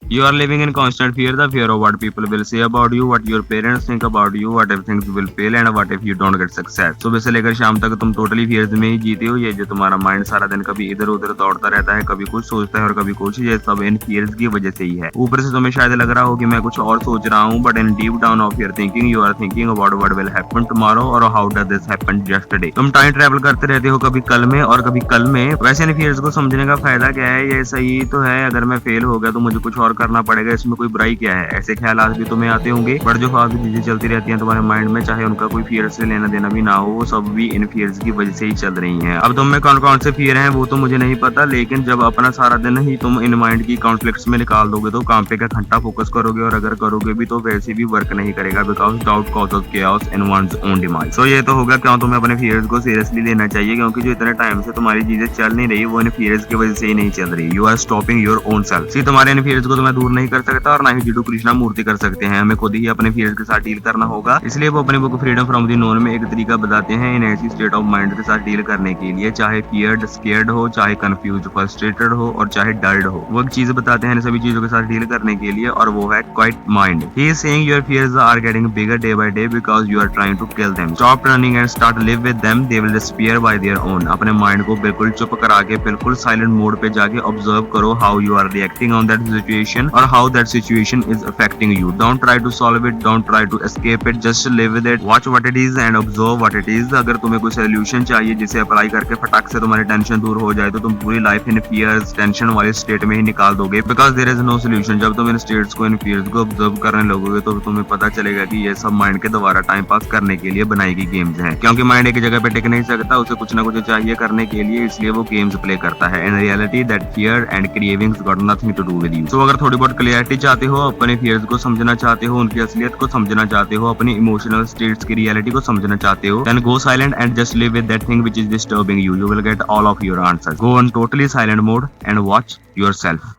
You are living in constant fear, the fear of what people will say about you, what your parents think about you, what if things will fail and what if you don't get success. सुबह से लेकर शाम तक तुम totally fears में ही जीते हो। ये जो तुम्हारा माइंड सारा दिन कभी इधर उधर दौड़ता रहता है, कभी कुछ सोचता है और कभी कुछ, ये सब इन फियर्स की वजह से ही है। ऊपर से तुम्हें शायद लग रहा हो कि मैं कुछ और सोच रहा हूँ, but in deep down of your thinking you are thinking about what will happen tomorrow और how does this happen yesterday. तुम टाइम ट्रैवल करते रहते हो, कभी कल में और कभी कल में। वैसे इन फियर्स को समझने का फायदा क्या है? ये सही तो है, अगर मैं फेल हो गया तो मुझे कुछ और करना पड़ेगा, इसमें कोई बुराई क्या है? ऐसे ख्यालात भी तुम्हें आते होंगे, बट जो फालतू चीजें चलती रहती हैं तुम्हारे माइंड में, चाहे उनका कोई फियर से लेना देना भी ना हो, वो सब भी इन फियर्स की वजह से ही चल रही हैं। अब तुम में कौन कौन से फियर हैं वो तो मुझे नहीं पता, लेकिन जब अपना सारा दिन ही तुम इन माइंड की कॉन्फ्लिक्ट्स में निकाल दोगे तो काम पे का घंटा फोकस करोगे, और अगर करोगे भी तो वैसे भी वर्क नहीं करेगा, because doubt causes chaos in one's own demise. So ये तो होगा क्यों तुम्हें अपने फियर्स को सीरियसली लेना चाहिए, क्योंकि जो इतने टाइम से तुम्हारी चीजें चल नहीं रही वो इन फियर्स की वजह से ही नहीं चल रही। You are stopping your own self. See तुम्हारे इन फियर्स को तुम्हें दूर नहीं कर सकता और ना ही जिडू कृष्णा मूर्ति कर सकते हैं। हमें खुद ही अपने फियर्स के साथ डील करना होगा। इसलिए वो अपनी book freedom from the known में एक तरीका बताते हैं इन ऐसी स्टेट ऑफ माइंड के साथ डील करने के लिए, चाहे फियर्ड स्केयर्ड हो, चाहे कंफ्यूज्ड फ्रस्ट्रेटेड हो और चाहे डर्ड हो। वो एक चीज बताते हैं इन सभी चीजों के साथ डील करने के लिए, और वो है quiet mind. He is saying your fears are getting bigger day by day because you are trying to kill them. Stop running and start live with them, they will disappear by their own. अपने mind को बिल्कुल चुप करा के बिल्कुल silent mode पे जाके observe करो how you are reacting on that situation और how that situation is affecting you. Don't try to solve it, don't try to escape it, just live with it, watch what it is and observe what it is. अगर तुम्हें कोई solution चाहिए जिसे apply करके फटाक से तुम्हारी tension दूर हो जाए, तो तुम पूरी लाइफ इन फियर्स टेंशन वाले स्टेट में ही निकाल दोगे, because there is no solution. जब तुम इन स्टेट्स को, इन फियर्स को ऑब्जर्व करने लगोगे तो तुम्हें पता चलेगा कि ये सब माइंड के द्वारा टाइम पास करने के लिए बनाई गई गेम्स हैं, क्योंकि माइंड एक जगह पे टिक नहीं सकता, उसे कुछ ना कुछ चाहिए करने के लिए, इसलिए वो गेम्स प्ले करता है। In reality that fear and cravings got nothing to do with you. So अगर थोड़ी बहुत क्लियरिटी चाहते हो, अपने फियर्स को समझना चाहते हो, उनकी असलियत को समझना चाहते हो, अपनी इमोशनल स्टेट्स की रियलिटी को समझना चाहते हो, then go silent and just live with that thing which is disturbing you. You will get all of your answers. Go on totally silent mode and watch yourself.